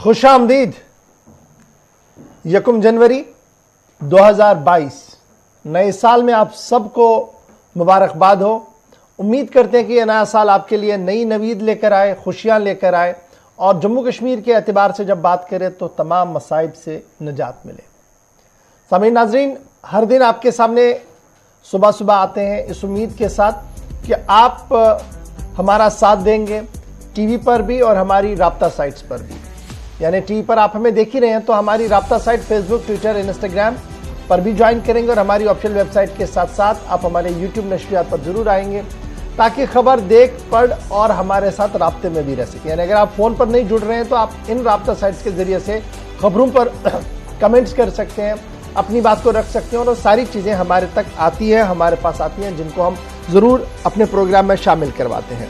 खुशामदीद। 1 जनवरी 2022 नए साल में आप सबको मुबारकबाद हो। उम्मीद करते हैं कि यह नया साल आपके लिए नई नवीद लेकर आए, खुशियां लेकर आए और जम्मू कश्मीर के एतबार से जब बात करें तो तमाम मसाइब से निजात मिले। सामीन नाजरीन, हर दिन आपके सामने सुबह सुबह आते हैं इस उम्मीद के साथ कि आप हमारा साथ देंगे, टीवी पर भी और हमारी राब्ता साइट्स पर भी। यानी टीवी पर आप हमें देख ही रहे हैं तो हमारी राब्ता साइट फेसबुक, ट्विटर, इंस्टाग्राम पर भी ज्वाइन करेंगे और हमारी ऑफिशियल वेबसाइट के साथ साथ आप हमारे यूट्यूब नशरियात पर जरूर आएंगे ताकि खबर देख पढ़ और हमारे साथ राब्ते में भी रह सके। यानी अगर आप फोन पर नहीं जुड़ रहे हैं तो आप इन राब्ता साइट्स के जरिए से खबरों पर कमेंट्स कर सकते हैं, अपनी बात को रख सकते हैं और सारी चीजें हमारे तक आती है, हमारे पास आती हैं, जिनको हम जरूर अपने प्रोग्राम में शामिल करवाते हैं।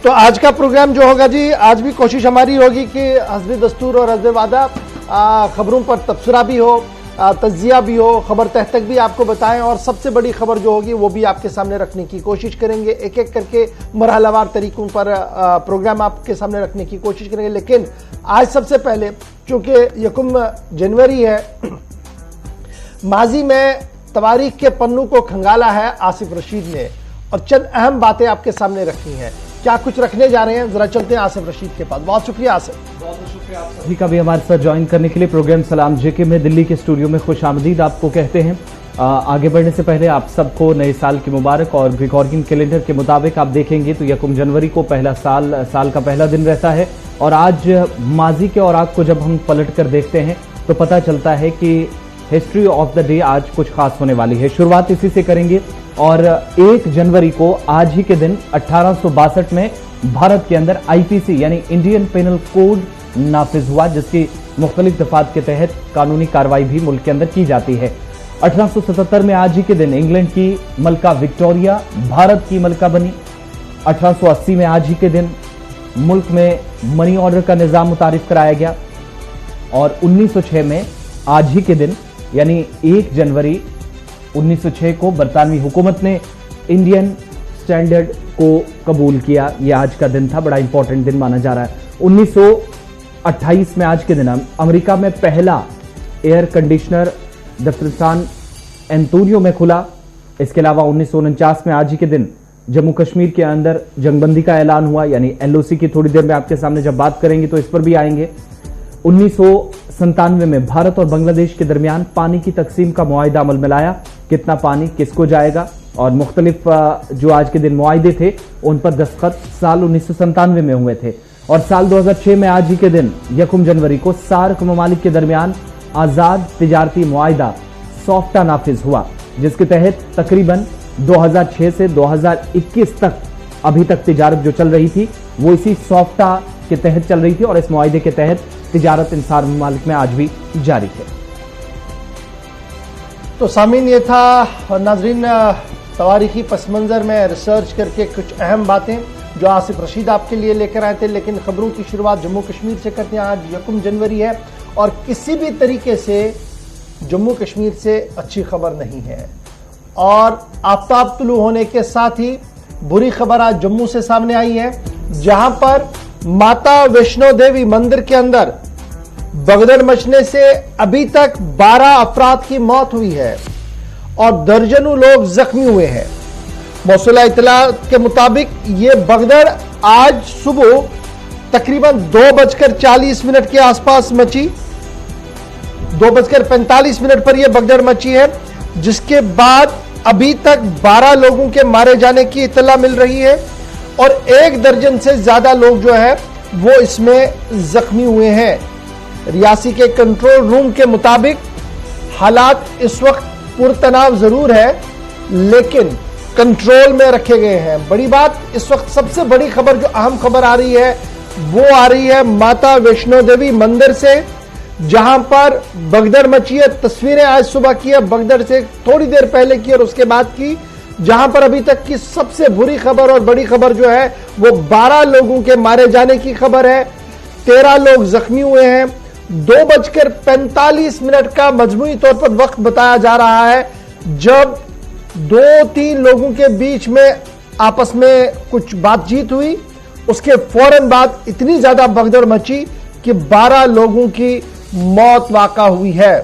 तो आज का प्रोग्राम जो होगा जी, आज भी कोशिश हमारी होगी कि हस्बे दस्तूर और हस्बे वादा खबरों पर तबसरा भी हो, तज्जिया भी हो, खबर तह तक भी आपको बताएं और सबसे बड़ी खबर जो होगी वो भी आपके सामने रखने की कोशिश करेंगे। एक एक करके मरहलावार तरीकों पर प्रोग्राम आपके सामने रखने की कोशिश करेंगे। लेकिन आज सबसे पहले चूंकि 1 जनवरी है, माजी में तवारीख के पन्नों को खंगाला है आसिफ रशीद ने और चंद अहम बातें आपके सामने रखी हैं। क्या कुछ रखने जा रहे हैं, जरा चलते हैं आसिफ रशीद के पास। बहुत शुक्रिया आसिफ। बहुत शुक्रिया आप सभी का भी हमारे साथ ज्वाइन करने के लिए। प्रोग्राम सलाम जेके में दिल्ली के स्टूडियो में खुश आमदीद आपको कहते हैं। आगे बढ़ने से पहले आप सबको नए साल की मुबारक। और ग्रिगोरियन कैलेंडर के मुताबिक आप देखेंगे तो 1 जनवरी को पहला साल का पहला दिन रहता है। और आज माजी के औराक को जब हम पलट कर देखते हैं तो पता चलता है कि हिस्ट्री ऑफ द डे आज कुछ खास होने वाली है। शुरुआत इसी से करेंगे और 1 जनवरी को आज ही के दिन 1862 में भारत के अंदर आईपीसी यानी इंडियन पेनल कोड नाफिज हुआ, जिसकी मुख्तलिफ दफात के तहत कानूनी कार्रवाई भी मुल्क के अंदर की जाती है। 1877 में आज ही के दिन इंग्लैंड की मलका विक्टोरिया भारत की मलका बनी। 1880 में आज ही के दिन मुल्क में मनी ऑर्डर का निजाम मुतारिफ कराया गया और 1906 में आज ही के दिन यानी 1 जनवरी 1906 को बरतानवी हुकूमत ने इंडियन स्टैंडर्ड को कबूल किया। यह आज का दिन था, बड़ा इंपॉर्टेंट दिन माना जा रहा है। 1928 में आज के दिन अमेरिका में पहला एयर कंडीशनर दफ्तरस्तान एंटोनियो में खुला। इसके अलावा 1949 में आज ही के दिन जम्मू कश्मीर के अंदर जंगबंदी का ऐलान हुआ, यानी एलओसी की थोड़ी देर में आपके सामने जब बात करेंगे तो इस पर भी आएंगे। 1997 में भारत और बांग्लादेश के दरमियान पानी की तकसीम का मुआहिदा अमल में लाया। कितना पानी किसको जाएगा और मुख्तलिफ जो आज के दिन मुआहिदे थे उन पर दस्तखत साल 1997 में हुए थे। और साल 2006 में आज ही के दिन 1 जनवरी को सार्क ममालिक के दरमियान आजाद तिजारती मुआहिदा सॉफ्टा नाफिज हुआ, जिसके तहत तकरीबन 2006 से 2021 तक अभी तक तिजारत जो चल रही थी वो इसी सॉफ्टा के तहत चल रही थी और इस मुआहिदे के तहत तिजारत इन सार्क ममालिक में आज भी जारी है। तो सामीन, ये था नाजरीन तवारीखी पस मंजर में रिसर्च करके कुछ अहम बातें जो आसिफ रशीद आपके लिए लेकर आए थे। लेकिन खबरों की शुरुआत जम्मू कश्मीर से करते हैं। आज 1 जनवरी है और किसी भी तरीके से जम्मू कश्मीर से अच्छी खबर नहीं है और आफ्ताब तुलू होने के साथ ही बुरी खबर आज जम्मू से सामने आई है, जहां पर माता वैष्णो देवी मंदिर के अंदर भगदड़ मचने से अभी तक 12 अफराद की मौत हुई है और दर्जनों लोग जख्मी हुए हैं। मौसूला इतला के मुताबिक ये भगदड़ आज सुबह तकरीबन 2:40 के आसपास मची। 2:45 पर यह भगदड़ मची है, जिसके बाद अभी तक 12 लोगों के मारे जाने की इतला मिल रही है और 1 दर्जन से ज्यादा लोग जो है वो इसमें जख्मी हुए हैं। रियासी के कंट्रोल रूम के मुताबिक हालात इस वक्त पुरतनाव जरूर है लेकिन कंट्रोल में रखे गए हैं। बड़ी बात इस वक्त सबसे बड़ी खबर जो अहम खबर आ रही है वो आ रही है माता वैष्णो देवी मंदिर से, जहां पर भगदड़ मची है। तस्वीरें आज सुबह की है, भगदड़ से थोड़ी देर पहले की और उसके बाद की, जहां पर अभी तक की सबसे बुरी खबर और बड़ी खबर जो है वो 12 लोगों के मारे जाने की खबर है। 13 लोग जख्मी हुए हैं। 2:45 का मजमूई तौर पर वक्त बताया जा रहा है जब 2-3 लोगों के बीच में आपस में कुछ बातचीत हुई। उसके फौरन बाद इतनी ज्यादा भगदड़ मची कि 12 लोगों की मौत वाक़ा हुई है।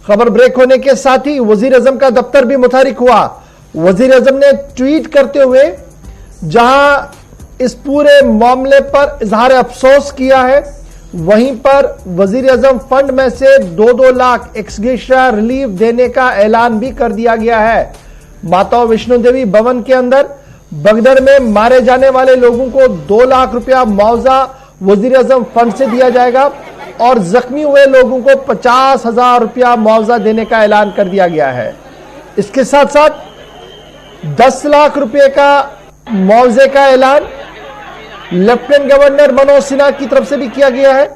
खबर ब्रेक होने के साथ ही वजीर आजम का दफ्तर भी मुतहरिक हुआ। वजीर आजम ने ट्वीट करते हुए जहां इस पूरे मामले पर इजहार अफसोस किया है, वहीं पर वजीर आजम फंड में से 2-2 लाख एक्सग्रेशिया रिलीफ देने का ऐलान भी कर दिया गया है। माता वैष्णो देवी भवन के अंदर बगदड़ में मारे जाने वाले लोगों को 2 लाख रुपया मुआवजा वजीर आजम फंड से दिया जाएगा और जख्मी हुए लोगों को 50,000 रुपया मुआवजा देने का ऐलान कर दिया गया है। इसके साथ साथ 10 लाख रुपए का मुआवजे का ऐलान लेफ्टिनेंट गवर्नर मनोज सिन्हा की तरफ से भी किया गया है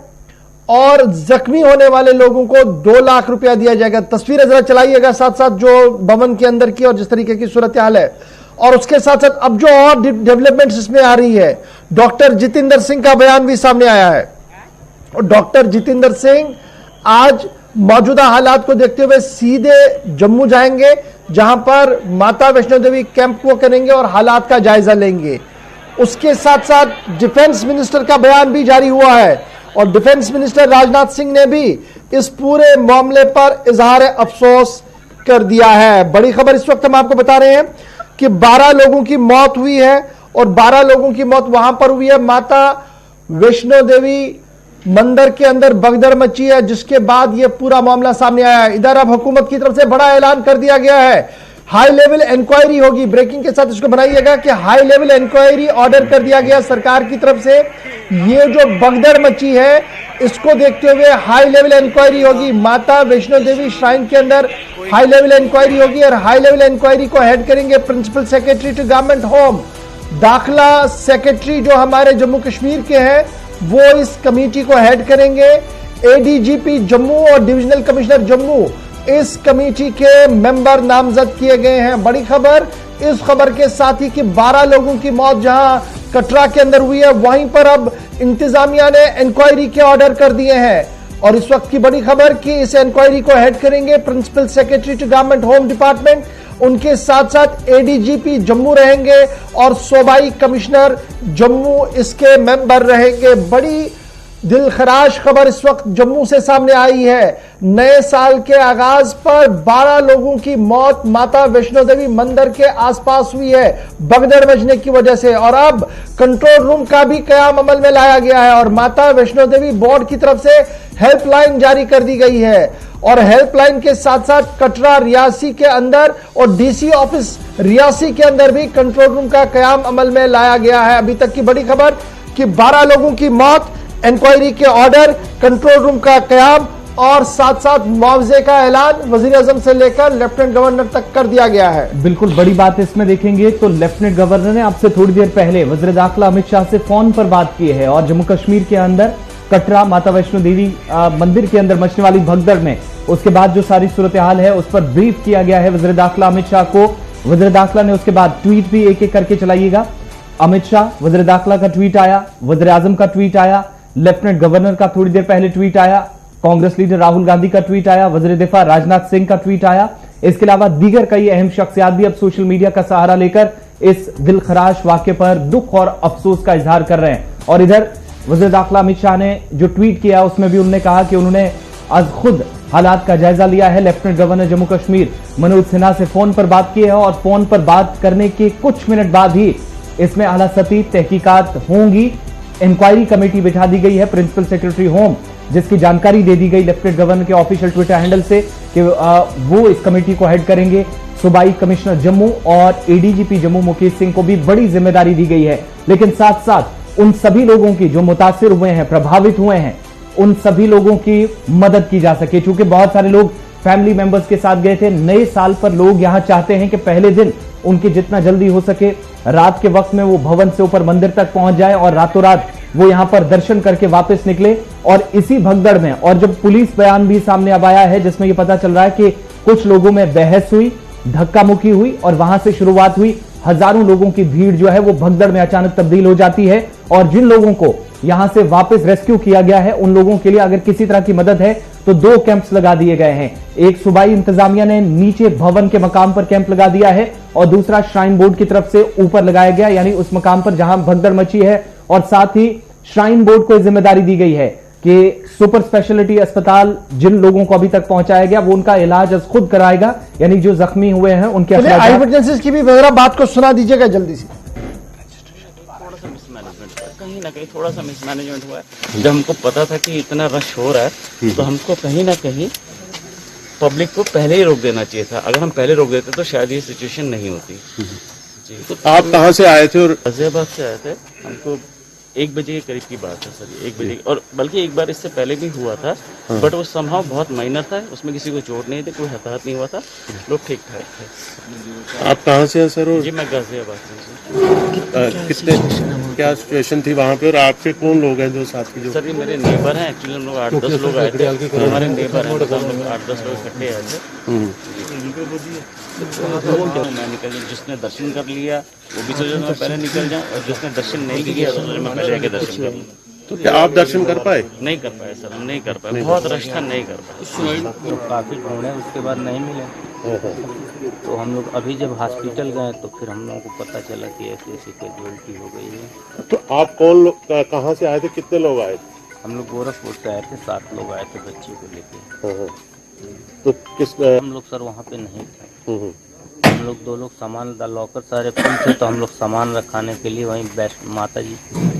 और जख्मी होने वाले लोगों को 2 लाख रुपया दिया जाएगा। तस्वीरें जरा चलाइएगा साथ साथ जो भवन के अंदर की और जिस तरीके की सूरत हाल है। और उसके साथ साथ अब जो और डेवलपमेंट्स इसमें आ रही है, डॉक्टर जितेंद्र सिंह का बयान भी सामने आया है और डॉक्टर जितेंद्र सिंह आज मौजूदा हालात को देखते हुए सीधे जम्मू जाएंगे, जहां पर माता वैष्णो देवी कैंप को करेंगे और हालात का जायजा लेंगे। उसके साथ साथ डिफेंस मिनिस्टर का बयान भी जारी हुआ है और डिफेंस मिनिस्टर राजनाथ सिंह ने भी इस पूरे मामले पर इजहार अफसोस कर दिया है। बड़ी खबर इस वक्त हम आपको बता रहे हैं कि 12 लोगों की मौत हुई है और 12 लोगों की मौत वहां पर हुई है माता वैष्णो देवी मंदिर के अंदर भगदड़ मची है, जिसके बाद यह पूरा मामला सामने आया है। इधर अब हुकूमत की तरफ से बड़ा ऐलान कर दिया गया है, हाई लेवल इंक्वायरी होगी। ब्रेकिंग के साथ इसको बनाइएगा कि हाई लेवल इंक्वायरी ऑर्डर कर दिया गया सरकार की तरफ से। ये जो भगदड़ मची है इसको देखते हुए हाई लेवल इंक्वायरी होगी। माता वैष्णो देवी श्राइन के अंदर हाई लेवल इंक्वायरी होगी और हाई लेवल इंक्वायरी को हेड करेंगे principal secretary to government home. दाखिला सेक्रेटरी जो हमारे जम्मू कश्मीर के हैं वो इस कमेटी को हेड करेंगे। एडीजीपी जम्मू और डिविजनल कमिश्नर जम्मू इस कमेटी के मेंबर नामजद किए गए हैं। बड़ी खबर इस खबर के साथ ही कि 12 लोगों की मौत जहां कटरा के अंदर हुई है, वहीं पर अब इंतजामिया ने इंक्वायरी के ऑर्डर कर दिए हैं और इस वक्त की बड़ी खबर कि इस इंक्वायरी को हेड करेंगे principal secretary to government home department. उनके साथ साथ एडीजीपी जम्मू रहेंगे और सूबाई कमिश्नर जम्मू इसके मेंबर रहेंगे। बड़ी दिलखराश खबर इस वक्त जम्मू से सामने आई है। नए साल के आगाज पर 12 लोगों की मौत माता वैष्णो देवी मंदिर के आसपास हुई है भगदड़ मचने की वजह से और अब कंट्रोल रूम का भी कयाम अमल में लाया गया है और माता वैष्णो देवी बोर्ड की तरफ से हेल्पलाइन जारी कर दी गई है और हेल्पलाइन के साथ साथ कटरा रियासी के अंदर और डीसी ऑफिस रियासी के अंदर भी कंट्रोल रूम का कयाम अमल में लाया गया है। अभी तक की बड़ी खबर कि 12 लोगों की मौत, इंक्वायरी के ऑर्डर, कंट्रोल रूम का कयाम और साथ साथ मुआवजे का ऐलान वजीर आजम से लेकर लेफ्टिनेंट गवर्नर तक कर दिया गया है। बिल्कुल बड़ी बात इसमें देखेंगे तो लेफ्टिनेंट गवर्नर ने आपसे थोड़ी देर पहले वज़ीर दाखिला अमित शाह से फोन पर बात की है और जम्मू कश्मीर के अंदर कटरा माता वैष्णो देवी मंदिर के अंदर मचने वाली भगदड़ में उसके बाद जो सारी सूरत हाल है उस पर ब्रीफ किया गया है वज़ीर दाखिला अमित शाह को। वज़ीर दाखिला ने उसके बाद ट्वीट भी एक एक करके चलाइएगा। अमित शाह, वज़ीर दाखिला का ट्वीट आया, वज़ीर आजम का ट्वीट आया, लेफ्टिनेंट गवर्नर का थोड़ी देर पहले ट्वीट आया, कांग्रेस लीडर राहुल गांधी का ट्वीट आया, वज़ीर दिफा राजनाथ सिंह का ट्वीट आया। इसके अलावा दीगर कई अहम शख्सियात भी अब सोशल मीडिया का सहारा लेकर इस दिलखराश वाक्य पर दुख और अफसोस का इजहार कर रहे हैं। और इधर वज़ीर दाखिला अमित शाह ने जो ट्वीट किया उसमें भी उन्होंने कहा कि उन्होंने आज खुद हालात का जायजा लिया है। लेफ्टिनेंट गवर्नर जम्मू कश्मीर मनोज सिन्हा से फोन पर बात की है और फोन पर बात करने के कुछ मिनट बाद ही इसमें आला सती तहकीकात होंगी। इंक्वायरी कमेटी बिठा दी गई है प्रिंसिपल सेक्रेटरी होम, जिसकी जानकारी दे दी गई लेफ्टिनेंट गवर्नर के ऑफिशियल ट्विटर हैंडल से कि वो इस कमेटी को हेड करेंगे। सूबाई कमिश्नर जम्मू और एडीजीपी जम्मू मुकेश सिंह को भी बड़ी जिम्मेदारी दी गई है। लेकिन साथ साथ उन सभी लोगों की जो मुतासिर हुए हैं, प्रभावित हुए हैं, उन सभी लोगों की मदद की जा सके। चूंकि बहुत सारे लोग फैमिली मेंबर्स के साथ गए थे। नए साल पर लोग यहां चाहते हैं कि पहले दिन उनके जितना जल्दी हो सके रात के वक्त में वो भवन से ऊपर मंदिर तक पहुंच जाए और रातों रात वो यहां पर दर्शन करके वापस निकले। और इसी भगदड़ में और जब पुलिस बयान भी सामने अब आया है जिसमें यह पता चल रहा है कि कुछ लोगों में बहस हुई, धक्का मुक्की हुई और वहां से शुरुआत हुई। हजारों लोगों की भीड़ जो है वो भगदड़ में अचानक तब्दील हो जाती है और जिन लोगों को यहां से वापस रेस्क्यू किया गया है उन लोगों के लिए अगर किसी तरह की मदद है तो 2 कैंप्स लगा दिए गए हैं। एक सूबाई इंतजामिया ने नीचे भवन के मकाम पर कैंप लगा दिया है और दूसरा श्राइन बोर्ड की तरफ से ऊपर लगाया गया, यानी उस मकाम पर जहां भगदड़ मची है। और साथ ही श्राइन बोर्ड को जिम्मेदारी दी गई है कि सुपर स्पेशलिटी अस्पताल जिन लोगों को अभी तक पहुंचाया गया वो उनका इलाज खुद कराएगा, यानी जो जख्मी हुए हैं उनके आई विटनेसेस की भी वगैरह बात को सुना दीजिएगा जल्दी से। कहीं ना कहीं थोड़ा सा मिसमैनेजमेंट हुआ है। जब हमको पता था कि इतना रश हो रहा है तो हमको कहीं ना कहीं पब्लिक को पहले ही रोक देना चाहिए था। अगर हम पहले रोक देते तो शायद ये सिचुएशन नहीं होती। जी, तो आप कहाँ से आए थे? और गाजियाबाद से आए थे। हमको 1 बजे के करीब की बात है सर, 1 बजे, और बल्कि एक बार इससे पहले भी हुआ था, बट वो समहाउ बहुत माइनर था, उसमें किसी को चोट नहीं थी, कोई हताहत नहीं हुआ था, लोग ठीक ठाक थे। आप कहाँ से हैं सर? और जी मैं गाजियाबाद से। कितने क्या सिचुएशन थी वहाँ पे, और आपके कौन लोग हैं जो साथ में? जो सर ये मेरे नेबर हैं, एक्चुअली हम लोग 8-10 लोग आए थे, हमारे नेबर हैं, मतलब हम लोग 8-10 लोग इकट्ठे आए थे। मैं निकल, जिसने दर्शन कर लिया वो भी सोचा मैं पहले निकल जाऊं, और जिसने दर्शन नहीं किया तो सोचा मैं पहले आके दर्शन कर लूं। तो क्या आप दर्शन कर पाए? नहीं कर पाए सर, हम नहीं कर पाए, बहुत रश था, नहीं कर पाए। तो काफ़ी ढूंढे, उसके बाद नहीं मिले। तो हम लोग अभी जब हॉस्पिटल गए तो फिर हम लोगों को पता चला कि ऐसी ऐसी कैजुअलिटी हो गई है। तो आप कौन लोग, कहाँ से आए थे, कितने लोग आए थे? हम लोग गोरखपुर से आए थे, 7 लोग आए थे बच्ची को लेके। तो किस हम लोग सर वहाँ पे नहीं थे। हम लोग 2 लोग सामान लॉकर सारे फुल थे, तो हम लोग सामान रखाने के लिए वहीं माता जी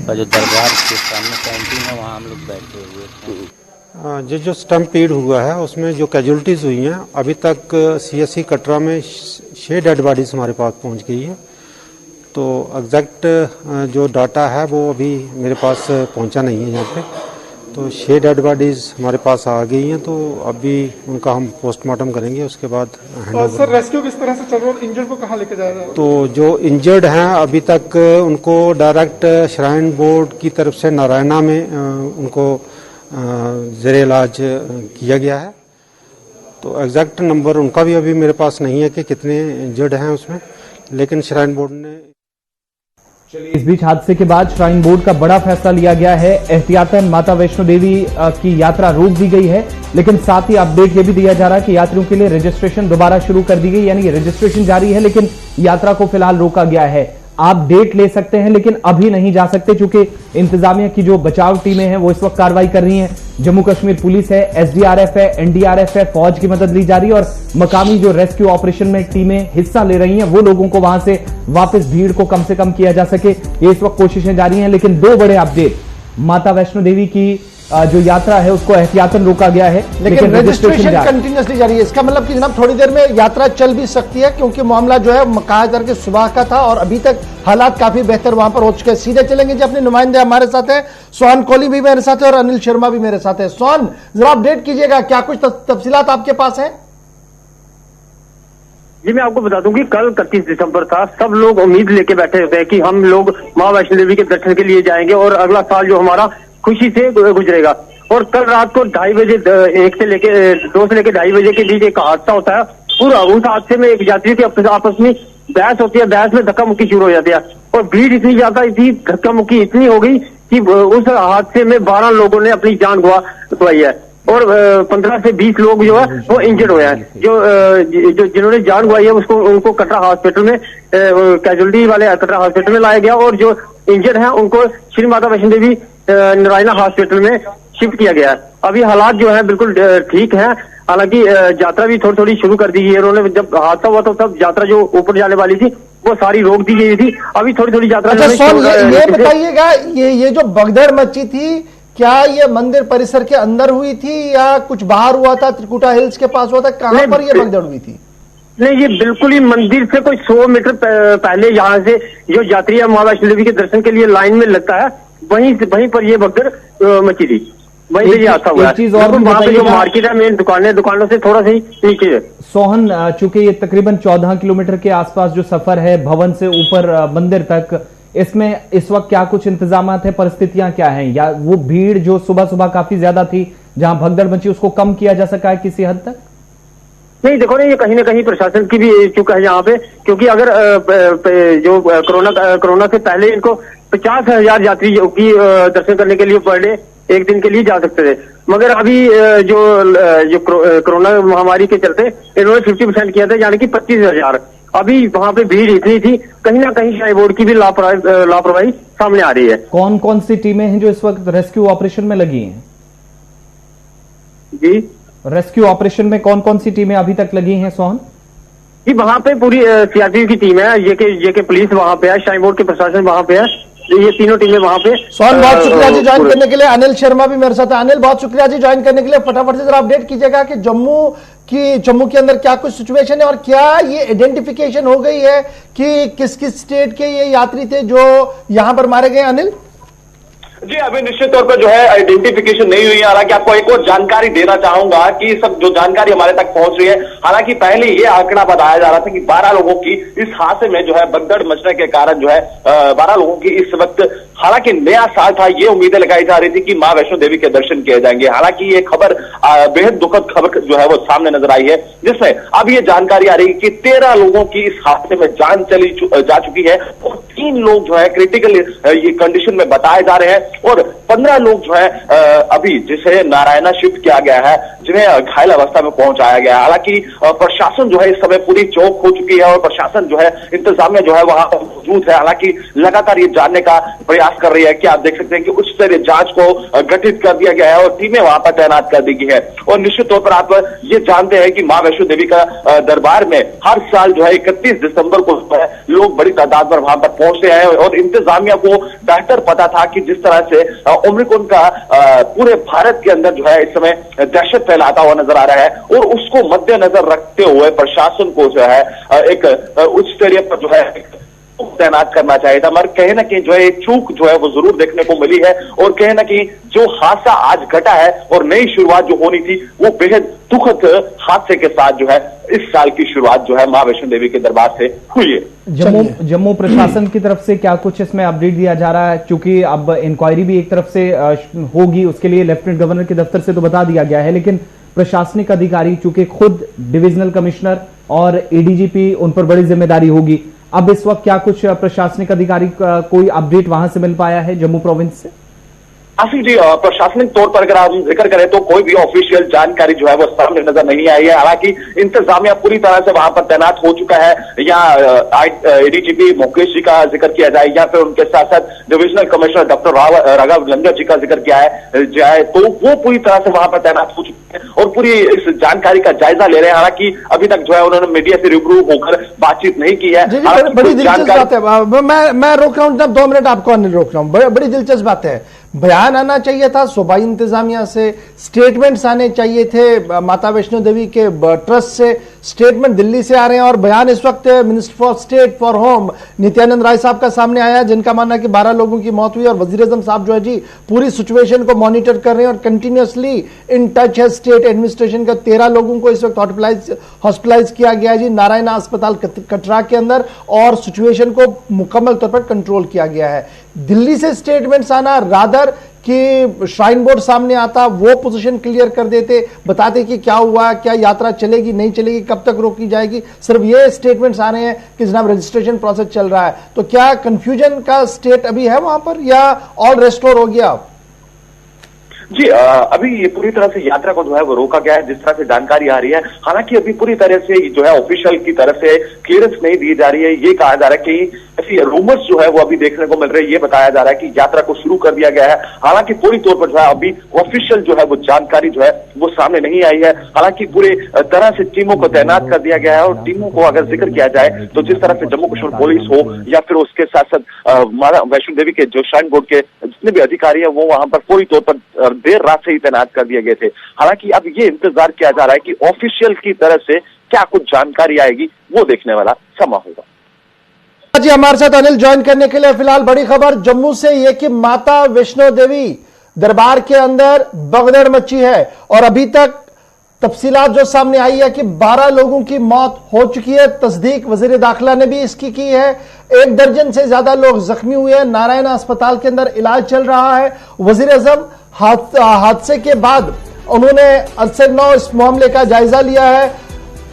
का जो दरबार के सामने कैंटीन है वहाँ हम लोग बैठे हुए थे। जो स्टम्पीड हुआ है उसमें जो कैजुअलिटीज़ हुई हैं, अभी तक CSC कटरा में 6 डेड बॉडीज़ हमारे पास पहुंच गई है। तो एग्जैक्ट जो डाटा है वो अभी मेरे पास पहुंचा नहीं है यहाँ पे। तो 6 डेड बॉडीज़ हमारे पास आ गई हैं, तो अभी उनका हम पोस्टमार्टम करेंगे, उसके बाद सर रेस्क्यू किस तरह से चल रहा है? इंजर्ड को कहाँ लेके जा रहा है? तो जो इंजर्ड हैं अभी तक उनको डायरेक्ट श्राइन बोर्ड की तरफ से नारायणा में उनको ज़ेरे इलाज किया गया है। तो एग्जैक्ट नंबर उनका भी अभी मेरे पास नहीं है कि कितने इंजर्ड हैं उसमें, लेकिन श्राइन बोर्ड ने। चलिए, इस बीच हादसे के बाद श्राइन बोर्ड का बड़ा फैसला लिया गया है। एहतियातन माता वैष्णो देवी की यात्रा रोक दी गई है, लेकिन साथ ही अपडेट यह भी दिया जा रहा है कि यात्रियों के लिए रजिस्ट्रेशन दोबारा शुरू कर दी गई, यानी रजिस्ट्रेशन जारी है लेकिन यात्रा को फिलहाल रोका गया है। आप डेट ले सकते हैं लेकिन अभी नहीं जा सकते, क्योंकि इंतजामिया की जो बचाव टीमें हैं वो इस वक्त कार्रवाई कर रही हैं। जम्मू कश्मीर पुलिस है, SDRF है, NDRF है, फौज की मदद ली जा रही है, और मकामी जो रेस्क्यू ऑपरेशन में टीमें हिस्सा ले रही हैं वो लोगों को वहां से वापस भीड़ को कम से कम किया जा सके, ये इस वक्त कोशिशें जारी हैं। लेकिन 2 बड़े अपडेट, माता वैष्णो देवी की जो यात्रा है उसको एहतियातन रोका गया है, लेकिन रजिस्ट्रेशन कंटिन्यूसली जारी है। इसका मतलब कि जनाब थोड़ी देर में यात्रा चल भी सकती है, क्योंकि मामला जो है कहा जा रहा है सुबह का था और अभी तक हालात काफी बेहतर वहां पर हो चुके हैं। सीधे चलेंगे जी, अपने नुमाइंदे हमारे साथ हैं, सोहन कोहली भी मेरे साथ है और अनिल शर्मा भी मेरे साथ है। सोहन, जरा अपडेट कीजिएगा, क्या कुछ तफसीलात आपके पास है? जी मैं आपको बता दूं कि कल 31 दिसंबर था। सब लोग उम्मीद लेके बैठे होते हैं कि हम लोग मां वैष्णो देवी के दर्शन के लिए जाएंगे और अगला साल जो हमारा खुशी से गुजरेगा। और कल रात को 2:30 बजे 2 से लेके 2:30 बजे के बीच एक हादसा होता है। पूरा उस हादसे में एक यात्री की आपस में बहस होती है, बहस में धक्का मुक्की शुरू हो जाती है और भीड़ इतनी ज्यादा थी, धक्का मुक्की इतनी हो गई कि उस हादसे में 12 लोगों ने अपनी जान गंवाई है और 15 से 20 लोग जो है वो इंजर्ड हुए हैं। जो जिन्होंने जान गंवाई है उनको कटरा हॉस्पिटल में कैजुअलिटी वाले कटरा हॉस्पिटल में लाया गया और जो इंजर्ड हैं उनको श्री माता वैष्णो देवी नारायणा हॉस्पिटल में शिफ्ट किया गया है। अभी हालात जो है बिल्कुल ठीक हैं। हालांकि यात्रा भी थोड़ी थोड़ी शुरू कर दी गई है। उन्होंने जब हादसा हुआ तो तब यात्रा जो ऊपर जाने वाली थी वो सारी रोक दी गई थी। अभी थोड़ी थोड़ी यात्रा। अच्छा ये बताइएगा, ये जो भगदड़ मची थी, क्या ये मंदिर परिसर के अंदर हुई थी या कुछ बाहर हुआ था, त्रिकुटा हिल्स के पास हुआ था, कहां पर ये भगदड़ हुई थी? नहीं, ये बिल्कुल ही मंदिर से कोई 100 मीटर पहले यहाँ से जो यात्री मां वैष्णो देवी के दर्शन के लिए लाइन में लगता है वहीं पर ये भगदड़ मची थी, वहीं से आता हुआ है। वहाँ पे जो मार्केट है, मेन दुकानों से थोड़ा सा ही नीचे है। सोहन, चूंकि ये तकरीबन 14 किलोमीटर के आसपास जो सफर है भवन से ऊपर मंदिर तक, इसमें इस वक्त क्या कुछ इंतजाम है, परिस्थितियां क्या हैं, या वो भीड़ जो सुबह सुबह काफी ज्यादा थी जहां भगदड़ मची उसको कम किया जा सका है किसी हद तक? नहीं, देखो ना, ये कहीं ना कहीं प्रशासन की भी चूक है यहाँ पे, क्योंकि अगर जो कोरोना से पहले इनको 50,000 यात्री की दर्शन करने के लिए पर डे एक दिन के लिए जा सकते थे, मगर अभी जो कोरोना महामारी के चलते इन्होंने 50% किया था, यानी कि 25,000। अभी वहाँ पे भीड़ इतनी थी, कहीं ना कहीं श्राइन बोर्ड की भी लापरवाही सामने आ रही है। कौन कौन सी टीमें हैं जो इस वक्त रेस्क्यू ऑपरेशन में लगी हैं? जी रेस्क्यू ऑपरेशन में कौन कौन सी टीमें अभी तक लगी हैं सोहन? जी, वहाँ पे पूरी सीआरपीएफ की टीम है, ये के पुलिस वहाँ पे है, श्राइन बोर्ड के प्रशासन वहाँ पे है, ये तीनों टीमें वहाँ पे। सोहन बहुत शुक्रिया जी ज्वाइन करने के लिए। अनिल शर्मा भी मेरे साथ है। अनिल बहुत शुक्रिया जी ज्वाइन करने के लिए। फटाफट से जरा अपडेट कीजिएगा कि जम्मू के अंदर क्या कुछ सिचुएशन है और क्या ये आइडेंटिफिकेशन हो गई है कि किस किस स्टेट के ये यात्री थे जो यहां पर मारे गए। अनिल जी, अभी निश्चित तौर पर जो है आइडेंटिफिकेशन नहीं हुई है। हालांकि आपको एक और जानकारी देना चाहूंगा कि सब जो जानकारी हमारे तक पहुंच रही है, हालांकि पहले ये आंकड़ा बताया जा रहा था कि 12 लोगों की इस हादसे में जो है भगदड़ मचने के कारण जो है 12 लोगों की इस वक्त, हालांकि नया साल था, ये उम्मीदें लगाई जा रही थी कि मां वैष्णो देवी के दर्शन किए जाएंगे। हालांकि ये खबर बेहद दुखद खबर जो है वो सामने नजर आई है, जिसमें अब ये जानकारी आ रही है कि 13 लोगों की इस हादसे में जान जा चुकी है और 3 लोग जो है क्रिटिकल ये कंडीशन में बताए जा रहे हैं और 15 लोग जो है अभी जिसे नारायणा शिफ्ट किया गया है, जिन्हें घायल अवस्था में पहुंचाया गया है। हालांकि प्रशासन जो है इस समय पूरी चौक हो चुकी है और प्रशासन जो है इंतजामिया जो है वहां पर मौजूद है। हालांकि लगातार ये जानने का प्रयास कर रही है कि आप देख सकते हैं कि उच्च स्तरीय जांच को गठित कर दिया गया है और टीमें वहां पर तैनात कर दी गई है। और निश्चित तौर पर आप ये जानते हैं कि मां वैष्णो देवी का दरबार में हर साल जो है 31 दिसंबर को लोग बड़ी तादाद में वहां पर पहुंचते हैं और इंतजामिया को बेहतर पता था कि जिस तरह से ओमिक्रॉन का पूरे भारत के अंदर जो है इस समय दहशत फैलाता हुआ नजर आ रहा है और उसको मद्देनजर रखते हुए प्रशासन को जो है एक उच्च स्तरीय पर जो है तैनात करना चाहिए था। मगर कहीं ना कहीं जो है एक चूक जो है वो जरूर देखने को मिली है और कहीं ना कहीं जो हादसा आज घटा है और नई शुरुआत जो होनी थी वो बेहद दुखद हादसे के साथ जो है इस साल की शुरुआत जो है मां वैष्णो देवी के दरबार से हुई है। जम्मू प्रशासन की तरफ से क्या कुछ इसमें अपडेट दिया जा रहा है? क्योंकि अब इंक्वायरी भी एक तरफ से होगी, उसके लिए लेफ्टिनेंट गवर्नर के दफ्तर से तो बता दिया गया है, लेकिन प्रशासनिक अधिकारी चूंकि खुद डिविजनल कमिश्नर और एडीजीपी उन पर बड़ी जिम्मेदारी होगी, अब इस वक्त क्या कुछ प्रशासनिक अधिकारी का कोई अपडेट वहां से मिल पाया है जम्मू प्रोविंस से? आसिफ जी, प्रशासनिक तौर पर अगर हम जिक्र करें तो कोई भी ऑफिशियल जानकारी जो है वो सामने नजर नहीं आई है। हालांकि इंतजामिया पूरी तरह से वहां पर तैनात हो चुका है, या एडीजीपी मुकेश जी का जिक्र किया जाए या फिर उनके साथ साथ डिविजनल कमिश्नर डॉक्टर राघव लंगर जी का जिक्र किया जाए तो वो पूरी तरह से वहां पर तैनात हो चुके हैं और पूरी इस जानकारी का जायजा ले रहे हैं। हालांकि अभी तक जो है उन्होंने मीडिया से रूबरू होकर बातचीत नहीं की है। बड़ी दिलचस्प बात है, मैं रोक रहा हूं 2 मिनट आपको अनिल रोक रहा हूं। बड़ी दिलचस्प बात है, बयान आना चाहिए था सूबाई इंतजामिया से, स्टेटमेंट्स आने चाहिए थे माता वैष्णो देवी के ट्रस्ट से, स्टेटमेंट दिल्ली से आ रहे हैं और बयान इस वक्त minister for state for home Nityanand Rai साहब का सामने आया, जिनका मानना है कि 12 लोगों की मौत हुई और वजीर आजम साहब जो है जी पूरी सिचुएशन को मॉनिटर कर रहे हैं और कंटिन्यूअसली इन टच है स्टेट एडमिनिस्ट्रेशन का। 13 लोगों को इस वक्त हॉस्पिटलाइज किया गया है जी नारायणा अस्पताल कटरा के अंदर और सिचुएशन को मुकम्मल तौर पर कंट्रोल किया गया है। दिल्ली से स्टेटमेंट्स आना रादर कि श्राइन बोर्ड सामने आता, वो पोजीशन क्लियर कर देते, बताते कि क्या हुआ, क्या यात्रा चलेगी नहीं चलेगी, कब तक रोकी जाएगी। सिर्फ ये स्टेटमेंट्स आ रहे हैं कि जनाब रजिस्ट्रेशन प्रोसेस चल रहा है, तो क्या कंफ्यूजन का स्टेट अभी है वहां पर या ऑल रेस्टोर हो गया? जी, अभी ये पूरी तरह से यात्रा को जो है वो रोका गया है, जिस तरह से जानकारी आ रही है। हालांकि अभी पूरी तरह से जो है ऑफिशियल की तरफ से क्लियरेंस नहीं दी जा रही है। ये कहा जा रहा है कि ऐसी रूमर्स जो है वो अभी देखने को मिल रही है। ये बताया जा रहा है कि यात्रा को शुरू कर दिया गया है। हालांकि पूरी तौर पर जो है अभी ऑफिशियल जो है वो जानकारी जो है वो सामने नहीं आई है। हालांकि पूरे तरह से टीमों को तैनात कर दिया गया है और टीमों को अगर जिक्र किया जाए तो जिस तरह से जम्मू कश्मीर पुलिस हो या फिर उसके साथ साथ माता वैष्णो देवी के जो श्राइन बोर्ड के जितने भी अधिकारी है वो वहां पर पूरी तौर पर देर रात से ही तैनात कर दिए गए थे। हालांकि अब ये इंतजार किया जा रहा है कि ऑफिशियल की तरफ से क्या कुछ जानकारी आएगी, वो देखने वाला समय होगा। जी हमारे साथ अनिल ज्वाइन करने के लिए। फिलहाल बड़ी खबर जम्मू से यह कि माता वैष्णो देवी दरबार के अंदर भगदड़ मची है और अभी तक तफसीलात जो सामने आई है कि 12 लोगों की मौत हो चुकी है। तस्दीक वजीर दाखिला ने भी इसकी की है। 1 दर्जन से ज्यादा लोग जख्मी हुए हैं। नारायणा अस्पताल के अंदर इलाज चल रहा है। वजीर आजम हादसे के बाद उन्होंने अरसद 9 इस मामले का जायजा लिया है।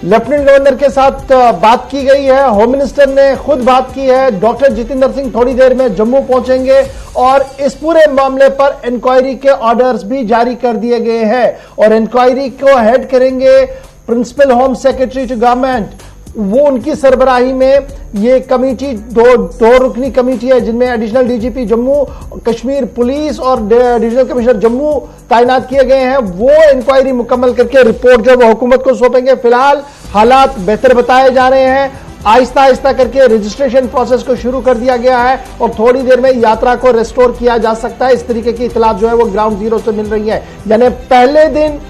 लेफ्टिनेंट गवर्नर के साथ बात की गई है, होम मिनिस्टर ने खुद बात की है। डॉक्टर जितेंद्र सिंह थोड़ी देर में जम्मू पहुंचेंगे और इस पूरे मामले पर इंक्वायरी के ऑर्डर्स भी जारी कर दिए गए हैं और इंक्वायरी को हेड करेंगे principal home secretary to government वो उनकी सरबराही में ये कमेटी दो रुकनी कमेटी है, जिनमें additional DGP Jammu Kashmir police और डिविजनल कमिश्नर जम्मू तैनात किए गए हैं। वो इंक्वायरी मुकम्मल करके रिपोर्ट जो वो हुकूमत को सौंपेंगे। फिलहाल हालात बेहतर बताए जा रहे हैं। आहिस्ता आहिस्ता करके रजिस्ट्रेशन प्रोसेस को शुरू कर दिया गया है और थोड़ी देर में यात्रा को रेस्टोर किया जा सकता है। इस तरीके की इतलात जो है वो ग्राउंड जीरो से मिल रही है। यानी पहले दिन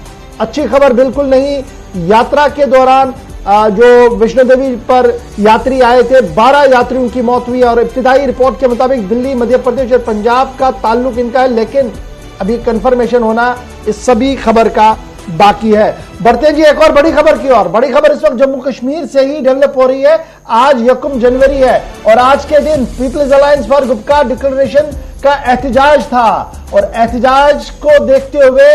अच्छी खबर बिल्कुल नहीं। यात्रा के दौरान जो वैष्णो देवी पर यात्री आए थे, 12 यात्रियों की मौत हुई और इब्तिदाई रिपोर्ट के मुताबिक दिल्ली, मध्य प्रदेश और पंजाब का ताल्लुक इनका है, लेकिन अभी कंफर्मेशन होना इस सभी खबर का बाकी है। बढ़ते जी एक और बड़ी खबर की ओर। बड़ी खबर इस वक्त जम्मू कश्मीर से ही डेवलप हो रही है। आज 1 जनवरी है और आज के दिन people's alliance for Gupkar declaration का एहतजाज था और एहतजाज को देखते हुए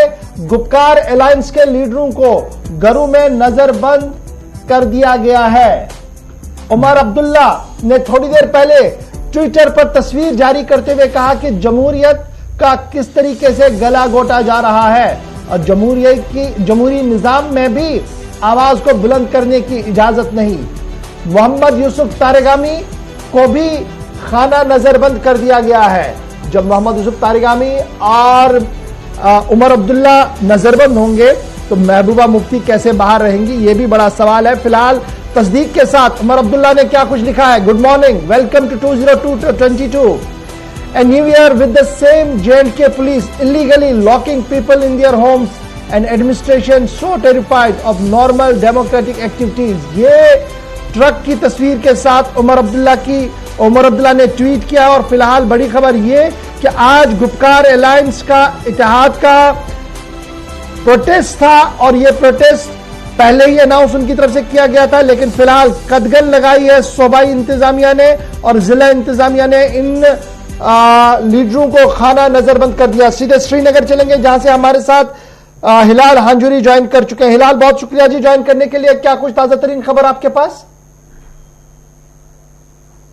गुपकार अलायंस के लीडरों को घरों में नजरबंद कर दिया गया है। उमर अब्दुल्ला ने थोड़ी देर पहले ट्विटर पर तस्वीर जारी करते हुए कहा कि जमहूरियत का किस तरीके से गला घोटा जा रहा है और जमहूरी निजाम में भी आवाज को बुलंद करने की इजाजत नहीं। मोहम्मद यूसुफ तारगामी को भी खाना नजरबंद कर दिया गया है। जब मोहम्मद यूसुफ तारगामी और उमर अब्दुल्ला नजरबंद होंगे तो महबूबा मुफ्ती कैसे बाहर रहेंगी, यह भी बड़ा सवाल है। फिलहाल तस्दीक के साथ उमर अब्दुल्ला ने क्या कुछ लिखा है। Good morning, welcome to 2022 A new year with the same J&K police illegally locking people in their homes and administration so terrified of normal democratic activities। ये ट्रक की तस्वीर के साथ उमर अब्दुल्ला ने ट्वीट किया और फिलहाल बड़ी खबर ये कि आज गुपकार अलायंस का इत्तेहाद का प्रोटेस्ट था और ये प्रोटेस्ट पहले ही अनाउंस उनकी तरफ से किया गया था, लेकिन फिलहाल कदगन लगाई है सूबाई इंतजामिया ने और जिला इंतजामिया ने इन लीडरों को खाना नजरबंद कर दिया। सीधे श्रीनगर चलेंगे जहां से हमारे साथ हिलाल हांजुरी ज्वाइन कर चुके हैं। हिलाल, बहुत शुक्रिया जी ज्वाइन करने के लिए। क्या कुछ ताजा तरीन खबर आपके पास?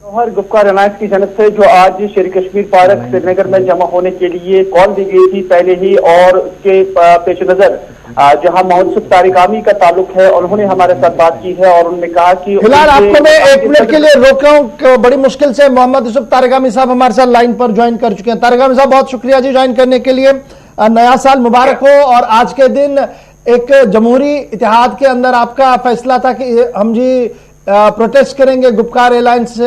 गुपकार अलायंस की जानब से जो आज शेर कश्मीर पार्क श्रीनगर में जमा होने के लिए कॉल दी गई थी पहले ही, और उसके पेश नजर जहां मोहम्मद यूसुफ तारगामी का ताल्लुक है, उन्होंने हमारे साथ बात की है और उन्होंने कहा कि फिलहाल आपको मैं 1 मिनट के लिए रोक रहा हूं। बड़ी मुश्किल से मोहम्मद यूसुफ तारगामी साहब हमारे साथ लाइन पर ज्वाइन कर चुके हैं। तारगामी साहब, बहुत शुक्रिया जी ज्वाइन करने के लिए। नया साल मुबारक हो। और आज के दिन एक जमहूरी इत्तेहाद के अंदर आपका फैसला था कि हम जी प्रोटेस्ट करेंगे, गुपकार अलायंस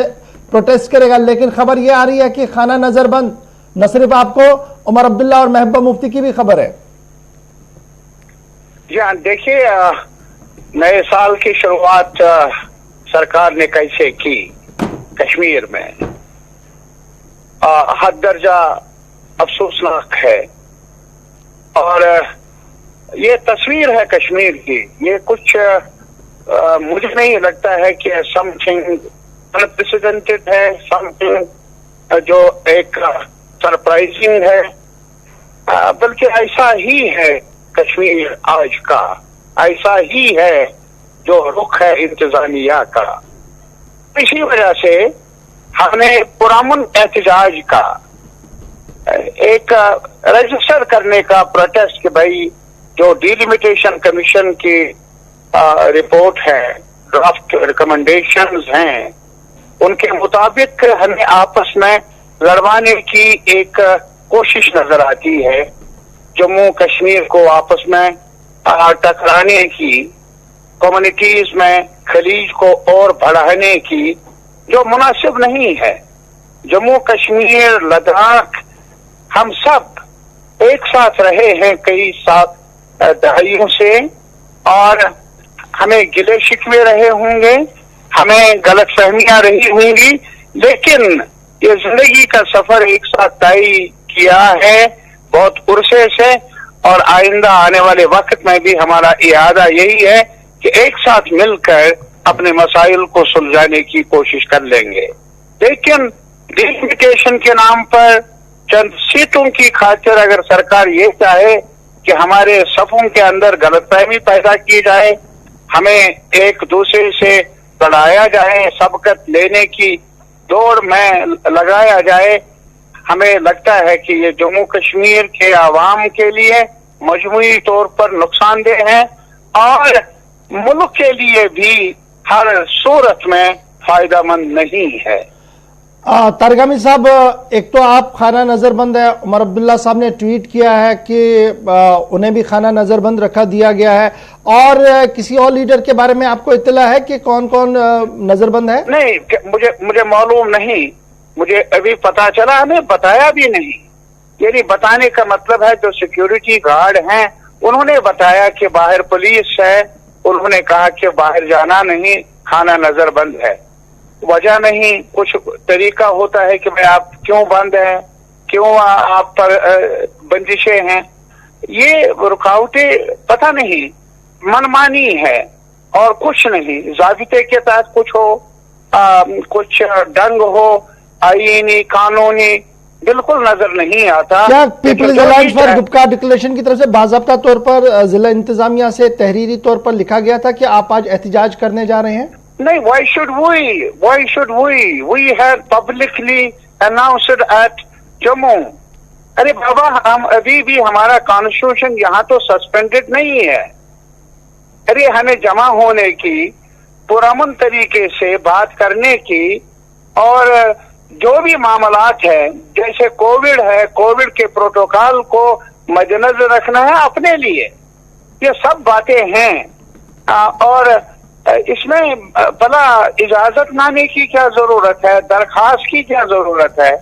प्रोटेस्ट करेगा, लेकिन खबर यह आ रही है कि खाना नजरबंद न सिर्फ आपको, उमर अब्दुल्ला और महबूबा मुफ्ती की भी खबर है। जी हाँ, देखिए नए साल की शुरुआत सरकार ने कैसे की कश्मीर में, हद दर्जा अफसोसनाक है। और ये तस्वीर है कश्मीर की, ये कुछ मुझे नहीं लगता है कि समथिंग अनप्रेसिडेंटेड है, समथिंग जो एक सरप्राइजिंग है, बल्कि ऐसा ही है कश्मीर आज का, ऐसा ही है जो रुख है इंतजामिया का। इसी वजह से हमने पुरअमन एहतजाज का एक रजिस्टर करने का प्रोटेस्ट कि भाई जो डिलिमिटेशन कमीशन की रिपोर्ट है, ड्राफ्ट रिकमेंडेशंस हैं, उनके मुताबिक हमें आपस में लड़वाने की एक कोशिश नजर आती है, जम्मू कश्मीर को आपस में टकराने की, कम्युनिटीज में खलीज को और बढ़ाने की, जो मुनासिब नहीं है। जम्मू कश्मीर, लद्दाख, हम सब एक साथ रहे हैं कई दहाइयों से और हमें गिले शिकवे रहे होंगे, हमें गलतफहमियां रही होंगी, लेकिन ये जिंदगी का सफर एक साथ तय किया है बहुत उर्से से, और आइंदा आने वाले वक्त में भी हमारा इरादा यही है कि एक साथ मिलकर अपने मसाइल को सुलझाने की कोशिश कर लेंगे। लेकिन डिलिमिटेशन के नाम पर चंद सीटों की खातिर अगर सरकार ये चाहे कि हमारे सफों के अंदर गलतफहमी पैदा की जाए, हमें एक दूसरे से लड़ाया जाए, सबकत लेने की दौड़ में लगाया जाए, हमें लगता है कि ये जम्मू कश्मीर के आवाम के लिए मजमूई तौर पर नुकसानदेह है और मुल्क के लिए भी हर सूरत में फायदेमंद नहीं है। तारगामी साहब, एक तो आप खाना नजरबंद है, उमर अब्दुल्ला साहब ने ट्वीट किया है कि उन्हें भी खाना नजरबंद रखा दिया गया है, और किसी और लीडर के बारे में आपको इत्तला है कि कौन कौन नजरबंद है? नहीं, मुझे मालूम नहीं, मुझे अभी पता चला, हमें बताया भी नहीं। यानी बताने का मतलब है जो सिक्योरिटी गार्ड हैं उन्होंने बताया कि बाहर पुलिस है, उन्होंने कहा कि बाहर जाना नहीं, खाना नजरबंद है। वजह नहीं, कुछ तरीका होता है कि भाई आप क्यों बंद हैं, क्यों आप पर बंदिशें हैं। ये रुकावटें पता नहीं, मनमानी है और कुछ नहीं। ज़ाबिते के तहत कुछ हो, कुछ ढंग हो, आईनी कानूनी बिल्कुल नजर नहीं आता। क्या people's alliance for Gupkar declaration की तरफ से बाज़ाब्ता तौर पर जिला इंतजामिया से तहरीरी तौर पर लिखा गया था कि आप आज एहतिजाज करने जा रहे हैं? नहीं, why should we have publicly announced at Jammu। अरे बाबा, हम अभी भी हमारा कॉन्स्टिट्यूशन यहाँ तो सस्पेंडेड नहीं है। अरे हमें जमा होने की, पुरअमन तरीके से बात करने की, और जो भी मामलात है, जैसे कोविड है, कोविड के प्रोटोकॉल को मद्देनजर रखना है अपने लिए, ये सब बातें हैं। और इसमें भला इजाजतनामे की क्या जरूरत है, दरखास्त की क्या जरूरत है?